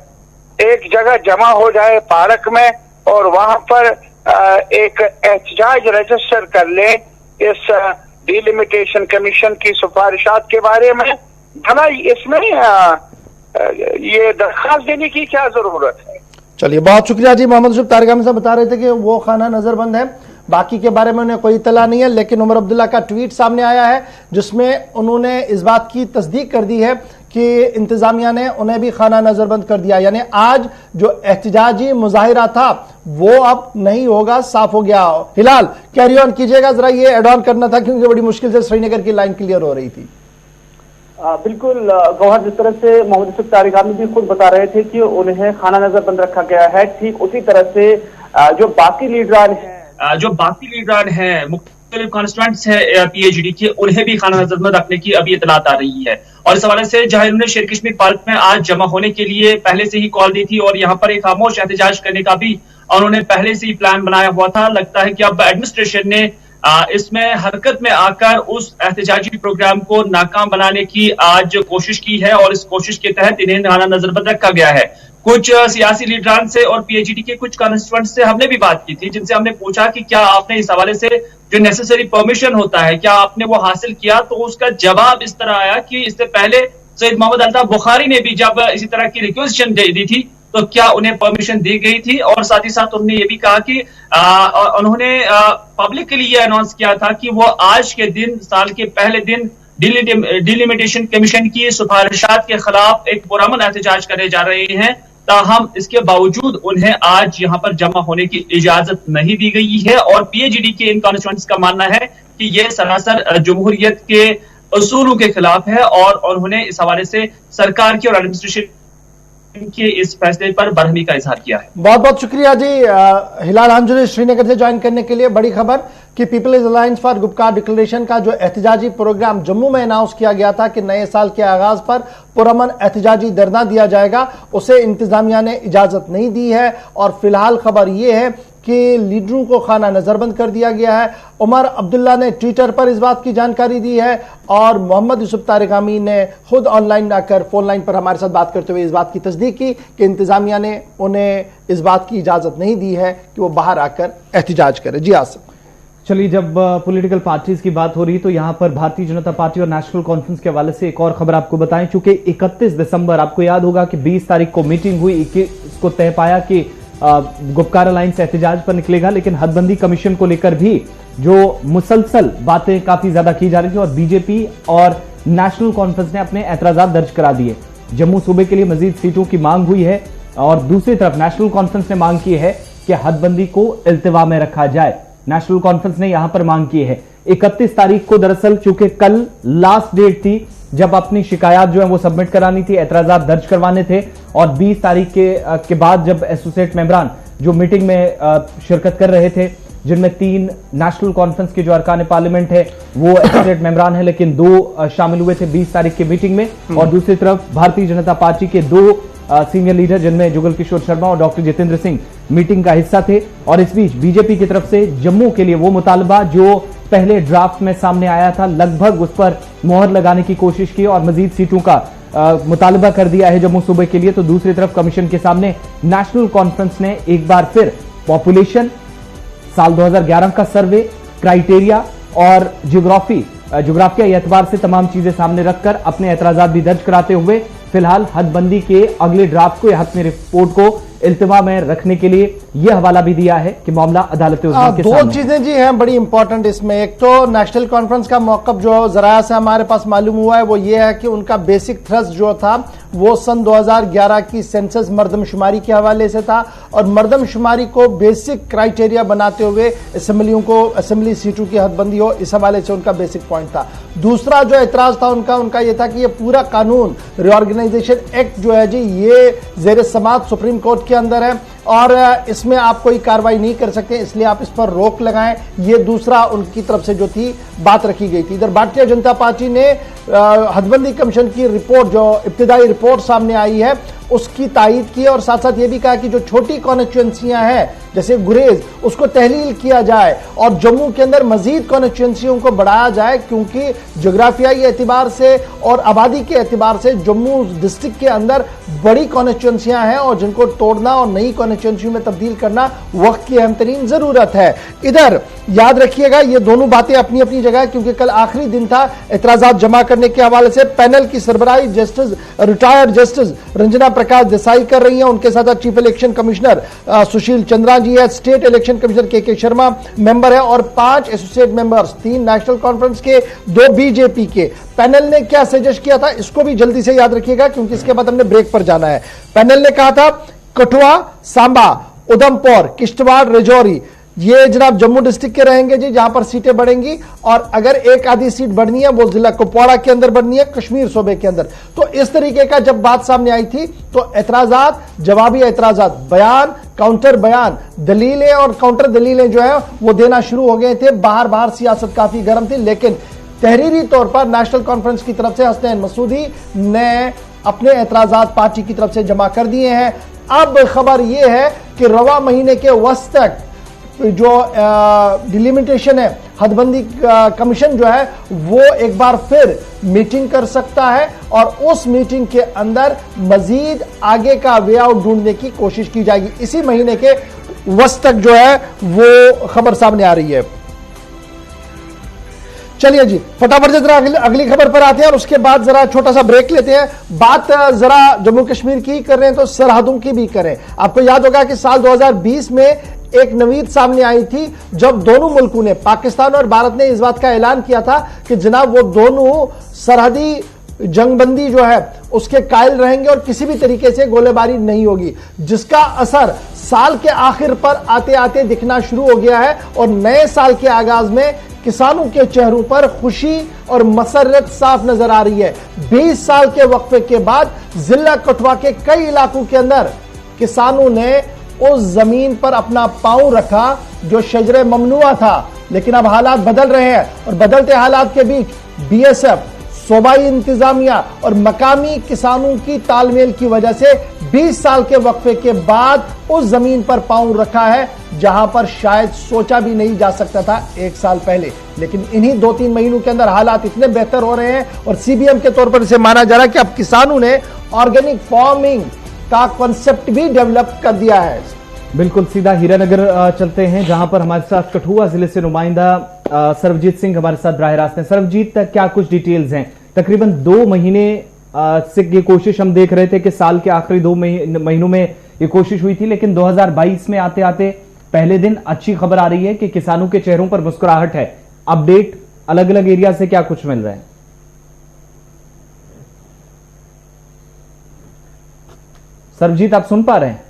एक जगह जमा हो जाए पार्क में और वहां पर एक एहतजाज रजिस्टर कर ले इस डिलिमिटेशन कमीशन की सिफारिशात के बारे में, भला इसमें ये दरखास्त देने की क्या जरूरत है? चलिए, बहुत शुक्रिया जी। मोहम्मद यूसुफ तारगामी साहब बता रहे थे कि वो खाना नजरबंद है, बाकी के बारे में उन्हें कोई इत्तला नहीं है, लेकिन उमर अब्दुल्ला का ट्वीट सामने आया है जिसमें उन्होंने इस बात की तस्दीक कर दी है कि इंतजामिया ने उन्हें भी खाना नजरबंद कर दिया। यानी आज जो एहतजाजी मुजाहिरा था वो अब नहीं होगा, साफ हो गया। हिलाल, कैरी ऑन कीजिएगा, जरा ये एड ऑन करना था क्योंकि बड़ी मुश्किल से श्रीनगर की लाइन क्लियर हो रही थी। बिल्कुल गौहर, जिस तरह से मोहम्मद यूसुफ तारिगामी भी खुद बता रहे थे कि उन्हें खाना नजरबंद रखा गया है, ठीक उसी तरह से जो बाकी लीडरान हैं, मुख्तलिफ कॉन्स्टिट्यूएंट्स है पीएचडी के, उन्हें भी खाना नजरबंद रखने की अभी इतलात आ रही है। और इस हवाले से जहां इन्होंने शेर कश्मीर पार्क में आज जमा होने के लिए पहले से ही कॉल दी थी और यहाँ पर एक खामोश एहतजाज करने का भी उन्होंने पहले से ही प्लान बनाया हुआ था। लगता है कि अब एडमिनिस्ट्रेशन ने इसमें हरकत में आकर उस एहतजाजी प्रोग्राम को नाकाम बनाने की आज कोशिश की है और इस कोशिश के तहत इन्हें खाना नजरबंद रखा गया है। कुछ सियासी लीडरान से और पीएचडी के कुछ कॉन्स्टिट्यूएंट से हमने भी बात की थी, जिनसे हमने पूछा कि क्या आपने इस हवाले से जो नेसेसरी परमिशन होता है क्या आपने वो हासिल किया, तो उसका जवाब इस तरह आया कि इससे पहले सैयद मोहम्मद अल्ताफ बुखारी ने भी जब इसी तरह की रिक्वेजिशन दी थी तो क्या उन्हें परमिशन दी गई थी। और साथ ही साथ उन्होंने ये भी कहा कि उन्होंने पब्लिकली ये अनाउंस किया था कि वो आज के दिन, साल के पहले दिन, डिलिमिटेशन कमीशन की सिफारिशात के खिलाफ एक पुरअमन एहतजाज करने जा रहे हैं। ताहम इसके बावजूद उन्हें आज यहाँ पर जमा होने की इजाजत नहीं दी गई है और पीएचडी के इन कॉन्स्टिट्यूएंट्स का मानना है कि यह सरासर जमहूरियत के उसूलों के खिलाफ है और उन्होंने इस हवाले से सरकार की और एडमिनिस्ट्रेशन के इस फैसले पर बरहमी का इजहार किया है। बहुत बहुत शुक्रिया जी हिलाल हांजुरी श्रीनगर से ज्वाइन करने के लिए। बड़ी खबर कि people's alliance for Gupkar declaration का जो एहतजाजी प्रोग्राम जम्मू में अनाउंस किया गया था कि नए साल के आगाज पर पुरअमन एहतजाजी धरना दिया जाएगा, उसे इंतजामिया ने इजाजत नहीं दी है और फिलहाल खबर यह है कि लीडरों को खाना नजरबंद कर दिया गया है। उमर अब्दुल्ला ने ट्विटर पर इस बात की जानकारी दी है और मोहम्मद यूसुफ तारिगामी ने खुद ऑनलाइन आकर फोन लाइन पर हमारे साथ बात करते हुए इस बात की तस्दीक की कि इंतजामिया ने उन्हें इस बात की इजाजत नहीं दी है कि वो बाहर आकर एहतजाज करे। जी आसिफ। चलिए, जब पॉलिटिकल पार्टीज की बात हो रही तो यहां पर भारतीय जनता पार्टी और नेशनल कॉन्फ्रेंस के हवाले से एक और खबर आपको बताएं। चूंकि 31 दिसंबर आपको याद होगा कि 20 तारीख को मीटिंग हुई, इसको तय पाया कि गुपकार अलायंस एहतजाज पर निकलेगा, लेकिन हदबंदी कमीशन को लेकर भी जो मुसलसल बातें काफी ज्यादा की जा रही थी और बीजेपी और नेशनल कॉन्फ्रेंस ने अपने एतराजात दर्ज करा दिए। जम्मू सूबे के लिए मजीद सीटों की मांग हुई है और दूसरी तरफ नेशनल कॉन्फ्रेंस ने मांग की है कि हदबंदी को इल्तिवा में रखा जाए। नेशनल कॉन्फ्रेंस ने यहां पर मांग की है 31 तारीख को, दरअसल चूंकि कल लास्ट डेट थी जब अपनी शिकायत जो है वो सबमिट करानी थी, एतराजात दर्ज करवाने थे और 20 तारीख के बाद जब एसोसिएट मेंबरान जो मीटिंग में शिरकत कर रहे थे जिनमें 3 नेशनल कॉन्फ्रेंस के जो अरकान पार्लियामेंट है वो एक्सटेड मेंबरान है, लेकिन 2 शामिल हुए थे 20 तारीख की मीटिंग में। और दूसरी तरफ भारतीय जनता पार्टी के 2 सीनियर लीडर जिनमें जुगल किशोर शर्मा और डॉक्टर जितेंद्र सिंह मीटिंग का हिस्सा थे। और इस बीच बीजेपी की तरफ से जम्मू के लिए वो मुतालबा जो पहले ड्राफ्ट में सामने आया था, लगभग उस पर मोहर लगाने की कोशिश की और मजीद सीटों का मुतालबा कर दिया है जम्मू सूबे के लिए। तो दूसरी तरफ कमीशन के सामने नेशनल कॉन्फ्रेंस ने एक बार फिर पॉपुलेशन, साल 2011 का सर्वे, क्राइटेरिया और ज्योग्राफिया एतबार से तमाम चीजें सामने रखकर अपने एतराजात भी दर्ज कराते हुए फिलहाल हदबंदी के अगले ड्राफ्ट को या हतमी रिपोर्ट को इल्तिमा में रखने के लिए यह हवाला भी दिया है कि मामला अदालत उज़्मा के सामने। 2 चीजें जी हैं बड़ी इंपॉर्टेंट इसमें। एक तो नेशनल कॉन्फ्रेंस का मौकफ जो जराया से हमारे पास मालूम हुआ है वो ये है कि उनका बेसिक थ्रस्ट जो था वो सन 2011 की सेंसस मर्दमशुमारी के हवाले से था और मर्दमशुमारी को बेसिक क्राइटेरिया बनाते हुए असेंबली सीटों की हदबंदी हो, इस हवाले से उनका बेसिक पॉइंट था। दूसरा जो एतराज था उनका ये था कि ये पूरा कानून रिऑर्गेनाइजेशन एक्ट जो है जी ये जेर समाअत सुप्रीम कोर्ट के अंदर है और इसमें आप कोई कार्रवाई नहीं कर सकते, इसलिए आप इस पर रोक लगाएं। ये दूसरा उनकी तरफ से जो थी बात रखी गई थी। इधर भारतीय जनता पार्टी ने हदबंदी कमीशन की रिपोर्ट जो इब्तिदाई रिपोर्ट सामने आई है उसकी तायीद की और साथ साथ ये भी कहा कि जो छोटी कॉन्स्टिट्यूएंसियां हैं जैसे गुरेज उसको तहलील किया जाए और जम्मू के अंदर मजीद कॉन्स्टिट्यूएंसियों को बढ़ाया जाए, क्योंकि जोग्राफियाई एतबार से और आबादी के एतबार से जम्मू डिस्ट्रिक्ट के अंदर बड़ी कॉन्स्टिट्यूएंसियां हैं और जिनको तोड़ना और नई कॉन्स्टिट्यूएंसियों में तब्दील करना वक्त की अहम तरीन जरूरत है। इधर याद रखिएगा ये दोनों बातें अपनी अपनी जगह, क्योंकि कल आखिरी दिन था एतराजात जमा करने के हवाले से। पैनल की सरबराही justice retired justice Ranjana Prakash Desai कर रही हैं, उनके साथ chief election commissioner Sushil Chandra जी है, स्टेट इलेक्शन कमिश्नर के शर्मा मेंबर है और 5 एसोसिएट मेंबर्स, 3 नेशनल कॉन्फ्रेंस के, 2 बीजेपी के। पैनल ने क्या सजेस्ट किया था इसको भी जल्दी से याद रखिएगा क्योंकि इसके बाद हमने ब्रेक पर जाना है। पैनल ने कहा था कठुआ, सांबा, उधमपुर, किश्तवाड़, राजौरी ये जनाब जम्मू डिस्ट्रिक्ट के रहेंगे जी, जहां पर सीटें बढ़ेंगी और अगर एक आधी सीट बढ़नी है वो जिला कुपवाड़ा के अंदर बढ़नी है, कश्मीर सूबे के अंदर। तो इस तरीके का जब बात सामने आई थी तो एतराजात, जवाबी एतराजात, बयान, काउंटर बयान, दलीलें और काउंटर दलीलें जो है वो देना शुरू हो गए थे। बाहर सियासत काफी गर्म थी, लेकिन तहरीरी तौर पर नेशनल कॉन्फ्रेंस की तरफ से हसनैन मसूदी ने अपने एतराजात पार्टी की तरफ से जमा कर दिए हैं। अब खबर यह है कि रवा महीने के वस्त तक जो डिलिमिटेशन है, हदबंदी कमीशन जो है वो एक बार फिर मीटिंग कर सकता है और उस मीटिंग के अंदर मजीद आगे का वे आउट ढूंढने की कोशिश की जाएगी। इसी महीने के वस्त तक जो है वो खबर सामने आ रही है। चलिए जी फटाफट से जरा अगली खबर पर आते हैं और उसके बाद जरा छोटा सा ब्रेक लेते हैं। बात जरा जम्मू कश्मीर की कर रहे हैं तो सरहदों की भी करें। आपको याद होगा कि साल 2020 में एक नवीद सामने आई थी जब दोनों मुल्कों ने, पाकिस्तान और भारत ने, इस बात का ऐलान किया था कि जनाब वो दोनों सरहदी जंगबंदी जो है उसके कायल रहेंगे और किसी भी तरीके से गोलीबारी नहीं होगी, जिसका असर साल के आखिर पर आते आते दिखना शुरू हो गया है और नए साल के आगाज में किसानों के चेहरों पर खुशी और मसरत साफ नजर आ रही है। 20 साल के वक्फे के बाद जिला कठुआ के कई इलाकों के अंदर किसानों ने उस जमीन पर अपना पांव रखा जो शजरे ममनुआ था, लेकिन अब हालात बदल रहे हैं और बदलते हालात के बीच बीएसएफ, सूबाई इंतजामिया और मकामी किसानों की तालमेल की वजह से 20 साल के वक्फे के बाद उस जमीन पर पांव रखा है जहां पर शायद सोचा भी नहीं जा सकता था 1 साल पहले। लेकिन इन्हीं 2-3 महीनों के अंदर हालात इतने बेहतर हो रहे हैं और सीबीएम के तौर पर इसे माना जा रहा है कि अब किसानों ने ऑर्गेनिक फार्मिंग का कॉन्सेप्ट भी डेवलप कर दिया है। बिल्कुल सीधा हीरानगर चलते हैं जहां पर हमारे साथ कठुआ जिले से नुमाइंदा सर्वजीत सिंह हमारे साथ बराह रास्त हैं। सर्वजीत, क्या कुछ डिटेल्स हैं? तकरीबन 2 महीने से ये कोशिश हम देख रहे थे कि साल के आखिरी 2 महीनों में ये कोशिश हुई थी, लेकिन 2022 में आते आते पहले दिन अच्छी खबर आ रही है कि किसानों के चेहरों पर मुस्कुराहट है। अपडेट अलग अलग एरिया से क्या कुछ मिल रहा है? सर्वजीत, आप सुन पा रहे हैं?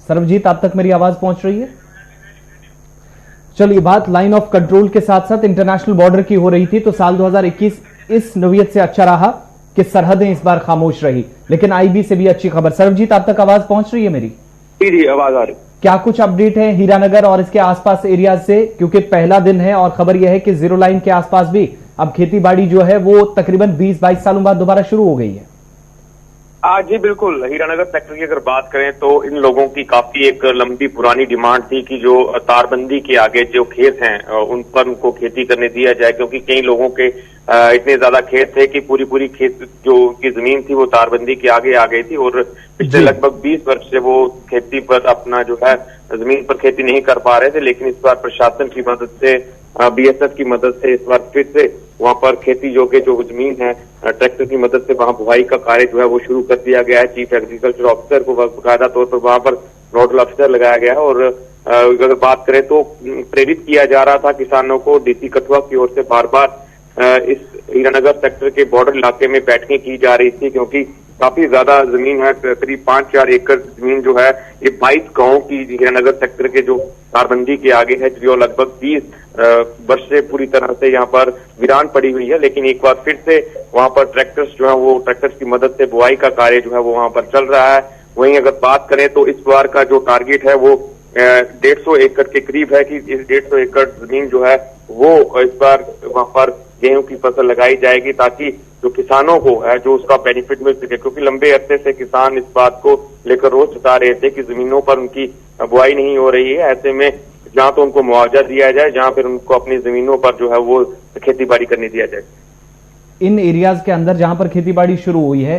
सर्वजीत, आप तक मेरी आवाज पहुंच रही है? चलिए, बात लाइन ऑफ कंट्रोल के साथ साथ इंटरनेशनल बॉर्डर की हो रही थी, तो साल 2021 इस नौयत से अच्छा रहा कि सरहदें इस बार खामोश रही, लेकिन आईबी से भी अच्छी खबर। सर्वजीत, आप तक आवाज पहुंच रही है मेरी? जी आवाज आ रही। क्या कुछ अपडेट है हीरानगर और इसके आसपास एरिया से, क्योंकि पहला दिन है और खबर यह है कि जीरो लाइन के आसपास भी अब खेती बाड़ी जो है वो तकरीबन 20-22 सालों बाद दोबारा शुरू हो गई है। जी बिल्कुल, हीरानगर सेक्टर की अगर बात करें तो इन लोगों की काफी एक लंबी पुरानी डिमांड थी कि जो तारबंदी के आगे जो खेत हैं उन पर उनको खेती करने दिया जाए, क्योंकि कई लोगों के इतने ज्यादा खेत थे कि पूरी खेत जो की जमीन थी वो तारबंदी के आगे आ गई थी और पिछले लगभग 20 वर्ष से वो खेती पर अपना जो है जमीन पर खेती नहीं कर पा रहे थे। लेकिन इस बार प्रशासन की मदद से, बीएसएफ की मदद से इस बार फिर से वहां पर खेती योग्य जो जमीन है ट्रैक्टर की मदद से वहां बुआई का कार्य जो है वो शुरू कर दिया गया है। चीफ एग्रीकल्चर ऑफिसर को बाकायदा तौर पर वहां पर नोडल ऑफिसर लगाया गया है और अगर बात करें तो प्रेरित किया जा रहा था किसानों को डीसी कठुआ की ओर से बार बार इस हीरानगर सेक्टर के बॉर्डर इलाके में बैठकें की जा रही थी, क्योंकि काफी ज्यादा जमीन है, करीब 5-4 एकड़ जमीन जो है ये 22 गांवों की हीरानगर सेक्टर के जो तारबंदी के आगे है, जो लगभग 20 वर्ष से पूरी तरह से यहाँ पर वीरान पड़ी हुई है। लेकिन एक बार फिर से वहां पर ट्रैक्टर्स जो है वो ट्रैक्टर्स की मदद से बुआई का कार्य जो है वो वहां पर चल रहा है। वहीं अगर बात करें तो इस बार का जो टारगेट है वो 150 एकड़ के करीब है कि इस 150 एकड़ जमीन जो है वो इस बार वहां पर गेहूं की फसल लगाई जाएगी, ताकि जो किसानों को है जो उसका बेनिफिट मिल सके। क्योंकि लंबे अरसे से किसान इस बात को लेकर रोष जता रहे थे कि जमीनों पर उनकी बुआई नहीं हो रही है। ऐसे में जहां तो उनको मुआवजा दिया जाए, जहां फिर उनको अपनी जमीनों पर जो है वो खेती बाड़ी करने दिया जाए। इन एरियाज के अंदर जहां पर खेती बाड़ी शुरू हुई है,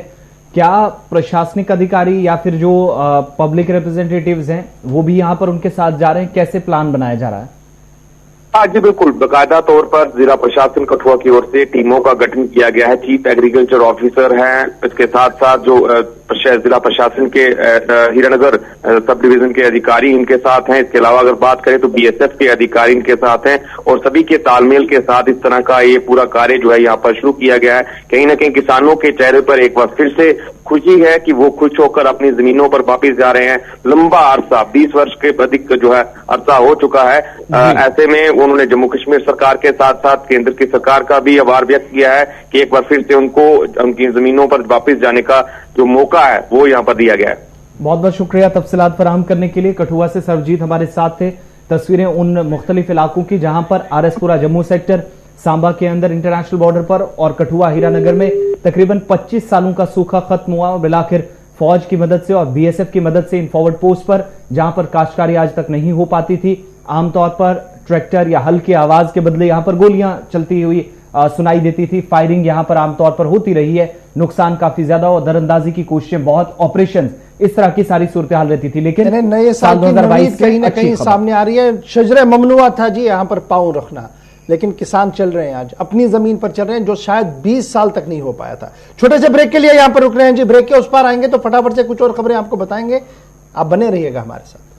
क्या प्रशासनिक अधिकारी या फिर जो पब्लिक रिप्रेजेंटेटिव्स हैं वो भी यहां पर उनके साथ जा रहे हैं? कैसे प्लान बनाया जा रहा है? जी बिल्कुल, बाकायदा तौर पर जिला प्रशासन कठुआ की ओर से टीमों का गठन किया गया है। चीफ एग्रीकल्चर ऑफिसर हैं, इसके साथ साथ जो जिला प्रशासन के हीरानगर सब डिवीजन के अधिकारी इनके साथ हैं। इसके अलावा अगर बात करें तो बीएसएफ के अधिकारी इनके साथ हैं और सभी के तालमेल के साथ इस तरह का ये पूरा कार्य जो है यहाँ पर शुरू किया गया है। कहीं ना कहीं किसानों के चेहरे पर एक बार फिर से खुशी है कि वो खुश होकर अपनी जमीनों पर वापिस जा रहे हैं। लंबा अरसा 20 वर्ष के अधिक जो है अरसा हो चुका है। ऐसे में उन्होंने जम्मू कश्मीर सरकार के साथ साथ केंद्र की सरकार का भी आभार व्यक्त किया है कि एक बार फिर से उनको उनकी जमीनों पर वापिस जाने का जो मौका है वो यहाँ पर दिया गया है। बहुत बहुत शुक्रिया तफसीलात फराहम करने के लिए। कठुआ से सरजीत हमारे साथ थे। तस्वीरें उन मुख्तलिफ इलाकों की जहां पर आरएसपुरा जम्मू सेक्टर, सांबा के अंदर इंटरनेशनल बॉर्डर पर और कठुआ हीरानगर में तकरीबन 25 सालों का सूखा खत्म हुआ। बिलाखिर फौज की मदद से और बीएसएफ की मदद से इन फॉरवर्ड पोस्ट पर जहां पर काश्तकारी आज तक नहीं हो पाती थी, आमतौर पर ट्रैक्टर या हल की आवाज के बदले यहां पर गोलियां चलती हुई सुनाई देती थी। फायरिंग यहां पर आमतौर पर होती रही है, नुकसान काफी ज्यादा और दरअंदाजी की कोशिशें बहुत, ऑपरेशन, इस तरह की सारी सूरत हाल रहती थी। लेकिन नए साल 2022 कहीं ना कहीं सामने आ रही है। शजरे ममनुआ था जी यहाँ पर पांव रखना, लेकिन किसान चल रहे हैं आज अपनी जमीन पर चल रहे हैं, जो शायद 20 साल तक नहीं हो पाया था। छोटे से ब्रेक के लिए यहां पर रुक रहे हैं जी। ब्रेक के उस पार आएंगे तो फटाफट से कुछ और खबरें आपको बताएंगे। आप बने रहिएगा हमारे साथ।